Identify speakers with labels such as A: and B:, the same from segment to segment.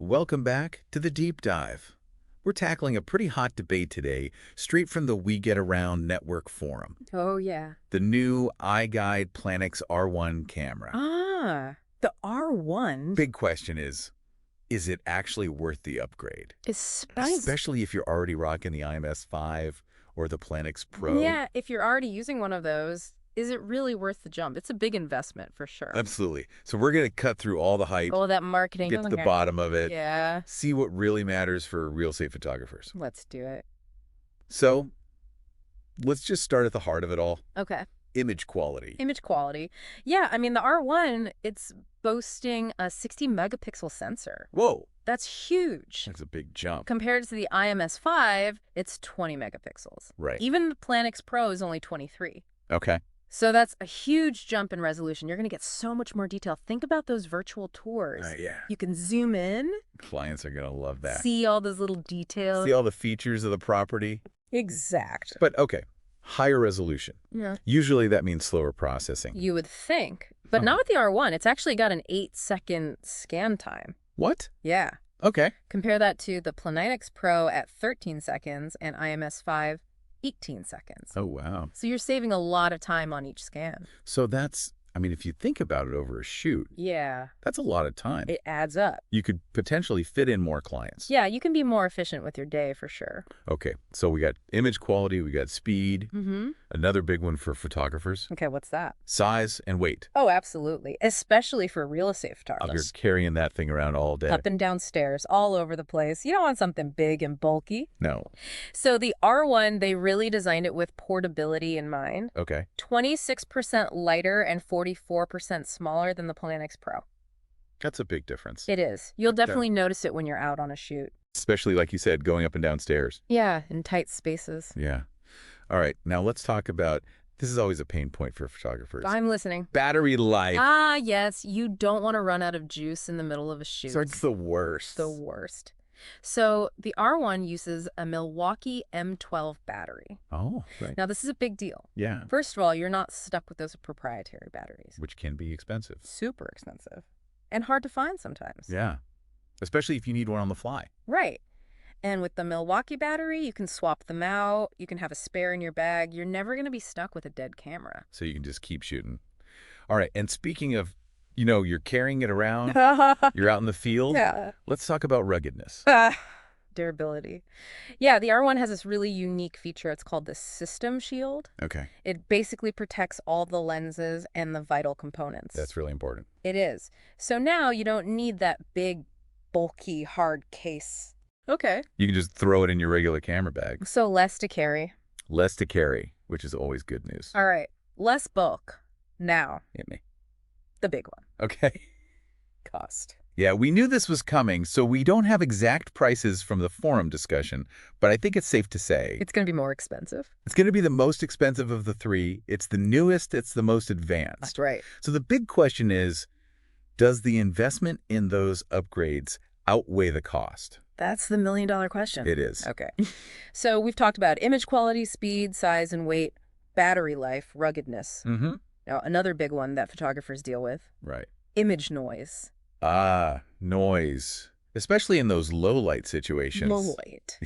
A: Welcome back to the Deep Dive. We're tackling a pretty hot debate today, straight from the We Get Around Network forum.
B: Oh, yeah.
A: The new iGUIDE PLANIX R1 camera.
B: Ah, the R1.
A: Big question is it actually worth the upgrade? Especially if you're already rocking the IMS-5 or the PLANIX Pro.
B: Yeah, if you're already using one of those, is it really worth the jump? It's a big investment for sure.
A: Absolutely. So we're going to cut through all the hype.
B: All that marketing.
A: Get to the bottom of it.
B: Yeah.
A: See what really matters for real estate photographers.
B: Let's do it.
A: So let's just start at the heart of it all.
B: Okay.
A: Image quality.
B: Image quality. Yeah, I mean, the R1, it's boasting a 60 megapixel sensor.
A: Whoa.
B: That's huge.
A: That's a big jump.
B: Compared to the IMS-5, it's 20 megapixels.
A: Right.
B: Even the PLANIX Pro is only 23.
A: Okay.
B: So that's a huge jump in resolution. You're going to get so much more detail. Think about those virtual tours.
A: Yeah.
B: You can zoom in.
A: Clients are going to love that.
B: See all those little details.
A: See all the features of the property.
B: Exact.
A: But, okay, higher resolution.
B: Yeah.
A: Usually that means slower processing.
B: You would think. But not with the R1. It's actually got an 8-second scan time.
A: What?
B: Yeah.
A: Okay.
B: Compare that to the PLANIX Pro at 13 seconds and IMS-5 18 seconds.
A: Oh, wow.
B: So you're saving a lot of time on each scan.
A: So that's, I mean, if you think about it over a shoot,
B: Yeah.
A: that's a lot of time.
B: It adds up.
A: You could potentially fit in more clients.
B: Yeah, you can be more efficient with your day for sure.
A: Okay, so we got image quality, we got speed.
B: Mm-hmm.
A: Another big one for photographers.
B: Okay, what's that?
A: Size and weight.
B: Oh, absolutely. Especially for real estate
A: You're
B: photographers.
A: carrying that thing around all day.
B: Up and down stairs, all over the place. You don't want something big and bulky.
A: No.
B: So the R1, they really designed it with portability in mind.
A: Okay.
B: 26% lighter and 44% smaller than the PLANIX Pro.
A: That's a big difference.
B: It is. You'll definitely notice it when you're out on a shoot.
A: Especially, like you said, going up and down stairs.
B: Yeah, in tight spaces.
A: Yeah. All right, now let's talk about, this is always a pain point for photographers.
B: I'm listening.
A: Battery life.
B: Ah, yes. You don't want to run out of juice in the middle of a shoot.
A: So it's the worst.
B: The worst. So the R1 uses a Milwaukee M12 battery.
A: Oh, right.
B: Now, this is a big deal.
A: Yeah.
B: First of all, you're not stuck with those proprietary batteries.
A: Which can be expensive.
B: Super expensive. And hard to find sometimes.
A: Yeah. Especially if you need one on the fly.
B: Right. And with the Milwaukee battery, you can swap them out. You can have a spare in your bag. You're never going to be stuck with a dead camera.
A: So you can just keep shooting. All right, and speaking of, you're carrying it around, you're out in the field.
B: Yeah.
A: Let's talk about ruggedness.
B: Durability. Yeah, the R1 has this really unique feature. It's called the System Shield.
A: Okay.
B: It basically protects all the lenses and the vital components.
A: That's really important.
B: It is. So now you don't need that big, bulky, hard case. Okay.
A: You can just throw it in your regular camera bag.
B: So less to carry.
A: Less to carry, which is always good news.
B: All right. Less bulk. Now,
A: Hit me.
B: the big one.
A: Okay.
B: Cost.
A: Yeah, we knew this was coming, so we don't have exact prices from the forum discussion, but I think it's safe to say
B: It's going to be more expensive.
A: it's going to be the most expensive of the three. It's the newest. It's the most advanced.
B: That's right.
A: So the big question is, does the investment in those upgrades outweigh the cost?
B: That's the million-dollar question.
A: It is.
B: Okay. So we've talked about image quality, speed, size, and weight, battery life, ruggedness.
A: Mm-hmm.
B: Now, another big one that photographers deal with,
A: Right.
B: image noise.
A: Ah, noise. Especially in those low light situations.
B: Low light.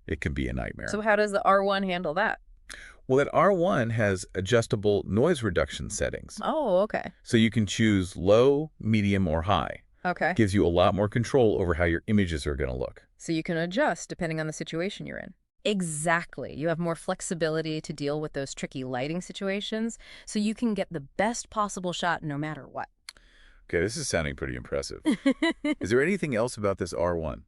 A: It can be a nightmare.
B: So how does the R1 handle that?
A: Well, that R1 has adjustable noise reduction settings.
B: Oh, okay.
A: So you can choose low, medium, or high.
B: Okay.
A: Gives you a lot more control over how your images are going to look.
B: So you can adjust depending on the situation you're in. Exactly. You have more flexibility to deal with those tricky lighting situations, so you can get the best possible shot no matter what.
A: Okay, this is sounding pretty impressive. Is there anything else about this R1?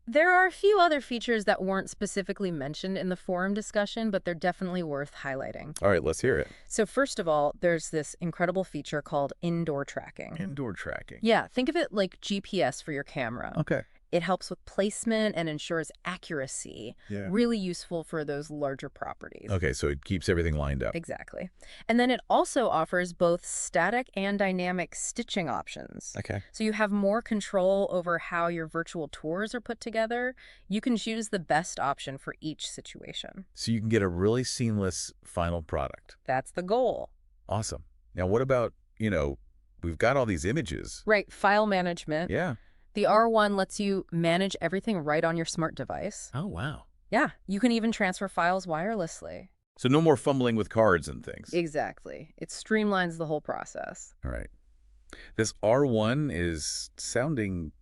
B: There are a few other features that weren't specifically mentioned in the forum discussion, but they're definitely worth highlighting.
A: All right, let's hear it.
B: So first of all, there's this incredible feature called indoor tracking.
A: Indoor tracking.
B: Yeah, think of it like GPS for your camera.
A: Okay.
B: It helps with placement and ensures accuracy.
A: Yeah.
B: Really useful for those larger properties.
A: Okay, so it keeps everything lined up.
B: Exactly. And then it also offers both static and dynamic stitching options.
A: Okay.
B: So you have more control over how your virtual tours are put together. You can choose the best option for each situation.
A: So you can get a really seamless final product.
B: That's the goal.
A: Awesome. Now, what about, we've got all these images.
B: Right. File management.
A: Yeah.
B: The R1 lets you manage everything right on your smart device.
A: Oh, wow.
B: Yeah, you can even transfer files wirelessly.
A: So no more fumbling with cards and things.
B: Exactly. It streamlines the whole process.
A: All right. This R1 is sounding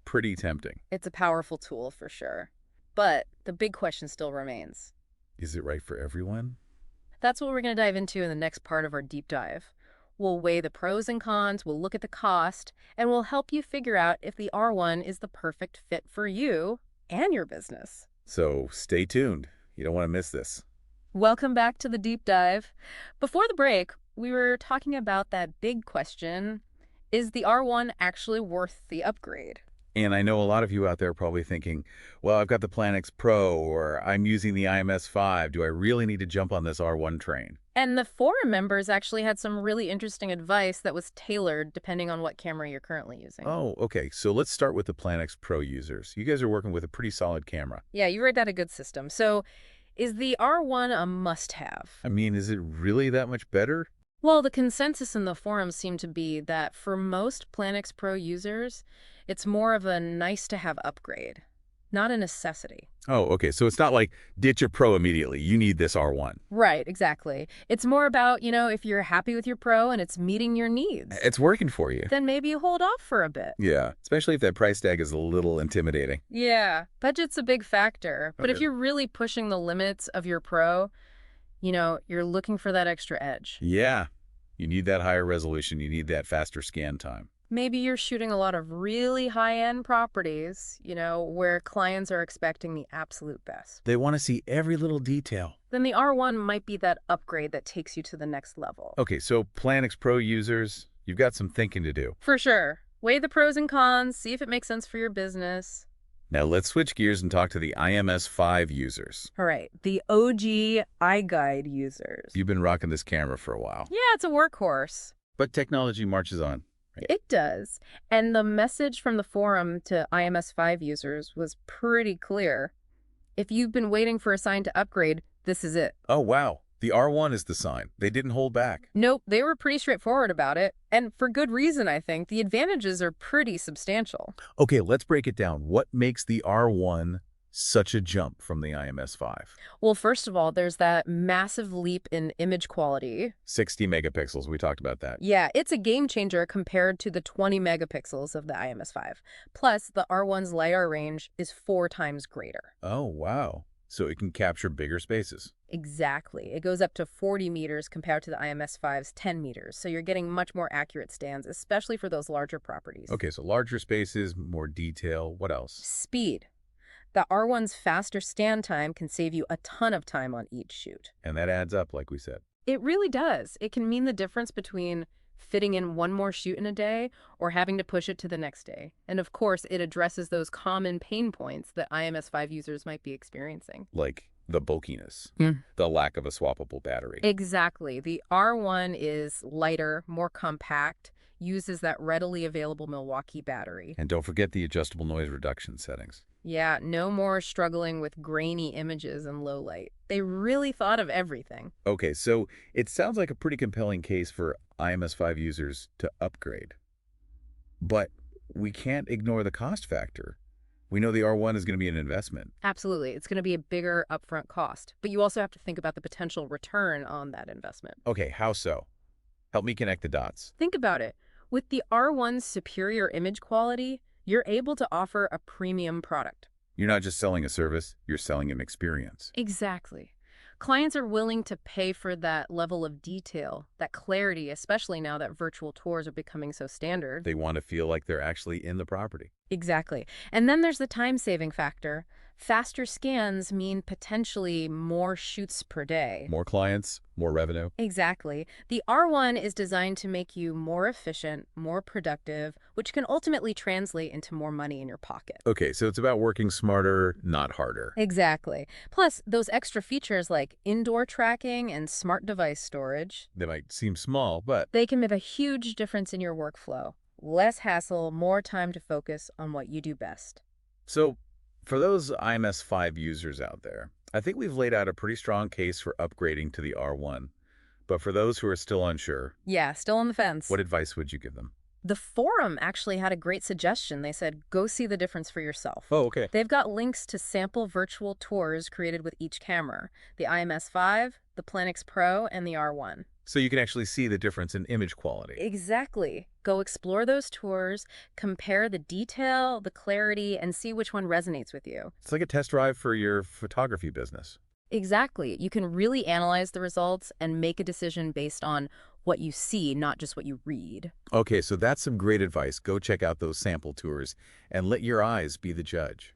A: pretty tempting.
B: It's a powerful tool for sure. But the big question still remains.
A: Is it right for everyone?
B: That's what we're going to dive into in the next part of our deep dive. We'll weigh the pros and cons, we'll look at the cost, and we'll help you figure out if the R1 is the perfect fit for you and your business.
A: So stay tuned. You don't want to miss this.
B: Welcome back to the deep dive. Before the break, we were talking about that big question, is the R1 actually worth the upgrade?
A: And I know a lot of you out there are probably thinking, well, I've got the PLANIX Pro, or I'm using the IMS-5. Do I really need to jump on this R1 train?
B: And the forum members actually had some really interesting advice that was tailored depending on what camera you're currently using.
A: Oh, okay. So let's start with the PLANIX Pro users. You guys are working with a pretty solid camera.
B: Yeah, you read that a good system. So is the R1 a must-have?
A: I mean, is it really that much better?
B: Well, the consensus in the forums seemed to be that for most PLANIX Pro users, it's more of a nice-to-have upgrade, not a necessity.
A: Oh, okay. So it's not like ditch your Pro immediately. You need this R1.
B: Right, exactly. It's more about, if you're happy with your Pro and it's meeting your needs.
A: It's working for you.
B: Then maybe you hold off for a bit.
A: Yeah, especially if that price tag is a little intimidating.
B: Yeah, budget's a big factor. But if you're really pushing the limits of your Pro, you're looking for that extra edge.
A: Yeah, you need that higher resolution. You need that faster scan time.
B: Maybe you're shooting a lot of really high-end properties, where clients are expecting the absolute best.
A: They want to see every little detail.
B: Then the R1 might be that upgrade that takes you to the next level.
A: Okay, so PLANIX Pro users, you've got some thinking to do.
B: For sure. Weigh the pros and cons, see if it makes sense for your business.
A: Now let's switch gears and talk to the IMS-5 users.
B: All right, the OG iGUIDE users.
A: You've been rocking this camera for a while.
B: Yeah, it's a workhorse.
A: But technology marches on. Right?
B: It does. And the message from the forum to IMS-5 users was pretty clear. If you've been waiting for a sign to upgrade, this is it.
A: Oh, wow. The R1 is the sign. They didn't hold back.
B: Nope, they were pretty straightforward about it. And for good reason, I think. The advantages are pretty substantial.
A: Okay, let's break it down. What makes the R1 such a jump from the IMS-5?
B: Well, first of all, there's that massive leap in image quality.
A: 60 megapixels, we talked about that.
B: Yeah, it's a game changer compared to the 20 megapixels of the IMS-5. Plus, the R1's LiDAR range is 4 times greater.
A: Oh, wow. So it can capture bigger spaces.
B: Exactly. It goes up to 40 meters compared to the IMS-5's 10 meters. So you're getting much more accurate stands, especially for those larger properties.
A: Okay, so larger spaces, more detail. What else?
B: Speed. The R1's faster stand time can save you a ton of time on each shoot.
A: And that adds up, like we said.
B: It really does. It can mean the difference between fitting in one more shoot in a day or having to push it to the next day. And of course, it addresses those common pain points that IMS-5 users might be experiencing.
A: Like the bulkiness, the lack of a swappable battery.
B: Exactly. The R1 is lighter, more compact, uses that readily available Milwaukee battery.
A: And don't forget the adjustable noise reduction settings.
B: Yeah, no more struggling with grainy images and low light. They really thought of everything.
A: Okay, so it sounds like a pretty compelling case for IMS-5 users to upgrade. But we can't ignore the cost factor. We know the R1 is going to be an investment.
B: Absolutely. It's going to be a bigger upfront cost. But you also have to think about the potential return on that investment.
A: Okay, how so? Help me connect the dots.
B: Think about it. With the R1's superior image quality, you're able to offer a premium product.
A: You're not just selling a service, you're selling an experience.
B: Exactly. Clients are willing to pay for that level of detail, that clarity, especially now that virtual tours are becoming so standard.
A: They want to feel like they're actually in the property.
B: Exactly. And then there's the time-saving factor. Faster scans mean potentially more shoots per day.
A: More clients, more revenue.
B: Exactly. The R1 is designed to make you more efficient, more productive, which can ultimately translate into more money in your pocket.
A: Okay, so it's about working smarter, not harder.
B: Exactly. Plus, those extra features like indoor tracking and smart device storage.
A: They might seem small, but
B: they can make a huge difference in your workflow. Less hassle, more time to focus on what you do best.
A: So, for those IMS-5 users out there, I think we've laid out a pretty strong case for upgrading to the R1. But for those who are still unsure,
B: yeah, still on the fence,
A: what advice would you give them?
B: The forum actually had a great suggestion. They said, go see the difference for yourself.
A: Oh, okay.
B: They've got links to sample virtual tours created with each camera, the IMS-5, the PLANIX Pro, and the R1.
A: So you can actually see the difference in image quality.
B: Exactly. Go explore those tours, compare the detail, the clarity, and see which one resonates with you.
A: It's like a test drive for your photography business.
B: Exactly. You can really analyze the results and make a decision based on what you see, not just what you read.
A: Okay, so that's some great advice. Go check out those sample tours and let your eyes be the judge.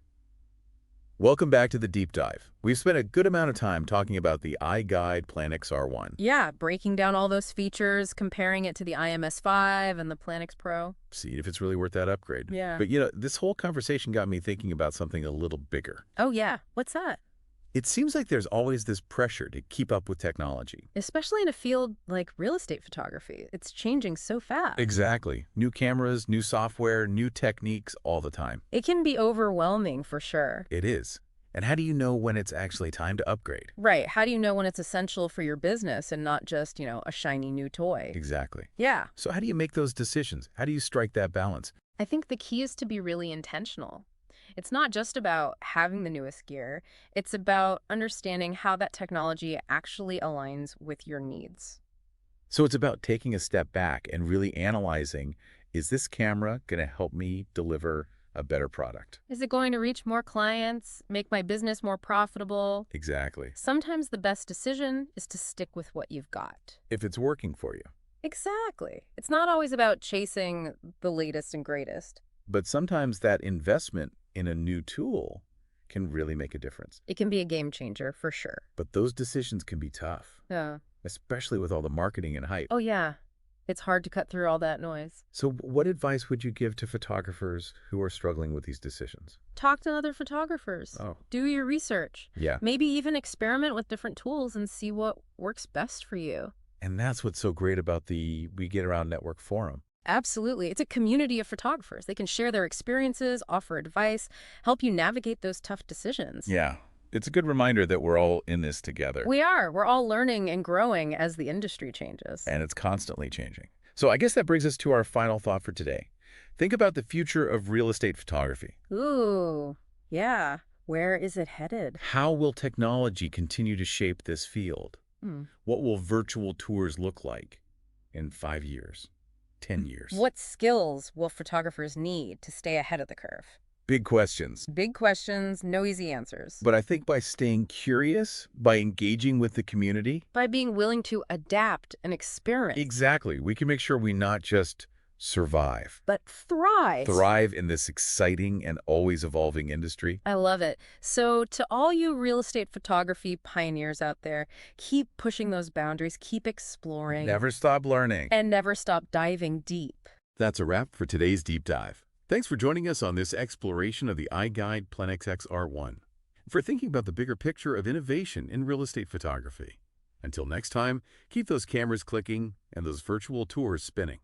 A: Welcome back to the deep dive. We've spent a good amount of time talking about the iGUIDE PLANIX R1.
B: Yeah, breaking down all those features, comparing it to the IMS-5 and the PLANIX Pro.
A: See if it's really worth that upgrade.
B: Yeah.
A: But this whole conversation got me thinking about something a little bigger.
B: Oh, yeah. What's that?
A: It seems like there's always this pressure to keep up with technology.
B: Especially in a field like real estate photography. It's changing so fast.
A: Exactly. New cameras, new software, new techniques all the time.
B: It can be overwhelming for sure.
A: It is. And how do you know when it's actually time to upgrade?
B: Right. How do you know when it's essential for your business and not just, a shiny new toy?
A: Exactly.
B: Yeah.
A: So how do you make those decisions? How do you strike that balance?
B: I think the key is to be really intentional. It's not just about having the newest gear. It's about understanding how that technology actually aligns with your needs.
A: So it's about taking a step back and really analyzing, is this camera going to help me deliver a better product?
B: Is it going to reach more clients, make my business more profitable?
A: Exactly.
B: Sometimes the best decision is to stick with what you've got.
A: If it's working for you.
B: Exactly. It's not always about chasing the latest and greatest.
A: But sometimes that investment in a new tool can really make a difference.
B: It can be a game changer for sure.
A: But those decisions can be tough,
B: Yeah.
A: especially with all the marketing and hype.
B: Oh, yeah. It's hard to cut through all that noise.
A: So what advice would you give to photographers who are struggling with these decisions?
B: Talk to other photographers.
A: Oh.
B: Do your research.
A: Yeah.
B: Maybe even experiment with different tools and see what works best for you.
A: And that's what's so great about the We Get Around Network forum.
B: Absolutely. It's a community of photographers. They can share their experiences, offer advice, help you navigate those tough decisions.
A: Yeah. It's a good reminder that we're all in this together.
B: We are. We're all learning and growing as the industry changes.
A: And it's constantly changing. So I guess that brings us to our final thought for today. Think about the future of real estate photography.
B: Ooh, yeah. Where is it headed?
A: How will technology continue to shape this field? What will virtual tours look like in 5 years, 10 years?
B: What skills will photographers need to stay ahead of the curve?
A: Big questions.
B: Big questions, no easy answers.
A: But I think by staying curious, by engaging with the community.
B: By being willing to adapt and experiment.
A: Exactly. We can make sure we not just survive,
B: but thrive.
A: Thrive in this exciting and always evolving industry.
B: I love it. So to all you real estate photography pioneers out there, keep pushing those boundaries, keep exploring.
A: Never stop learning.
B: And never stop diving deep.
A: That's a wrap for today's deep dive. Thanks for joining us on this exploration of the iGUIDE PLANIX R1. For thinking about the bigger picture of innovation in real estate photography. Until next time, keep those cameras clicking and those virtual tours spinning.